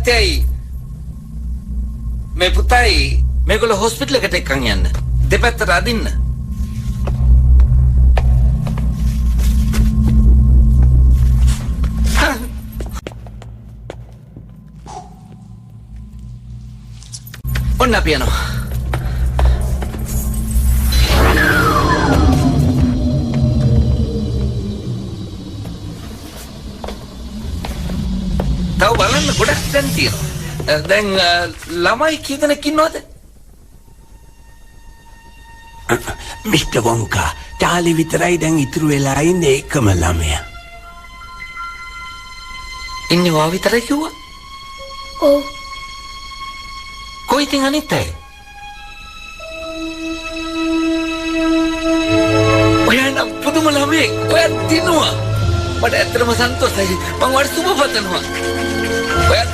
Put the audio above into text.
තාත්තයයි මේ පුතයි මේගොල්ලෝ හොස්පිටල් එකට එක්කන් යන්න. දෙපැත්තට අදින්න. ඔන්න අපි යනවා. තව බලන්න ගොඩක් දැන් තියෙනවා. දැන් ළමයි කී දෙනෙක් ඉන්නවද? මිස්ටර් වොන්කා චාලි විතරයි දැන් ඉතුරු වෙලා ඉන්නේ එකම ළමයා. ඉන්නේ වා විතරයි කිව්වා? ඔව්. කොයි ඉතින් අනිත් අය? ඔයා නම් පුදුම ළමයෙක්. ඔයා දිනුවා. මට ඇත්තටම සන්තෝෂයි. මම ඔයාට සුබ පතනවා. ඔයා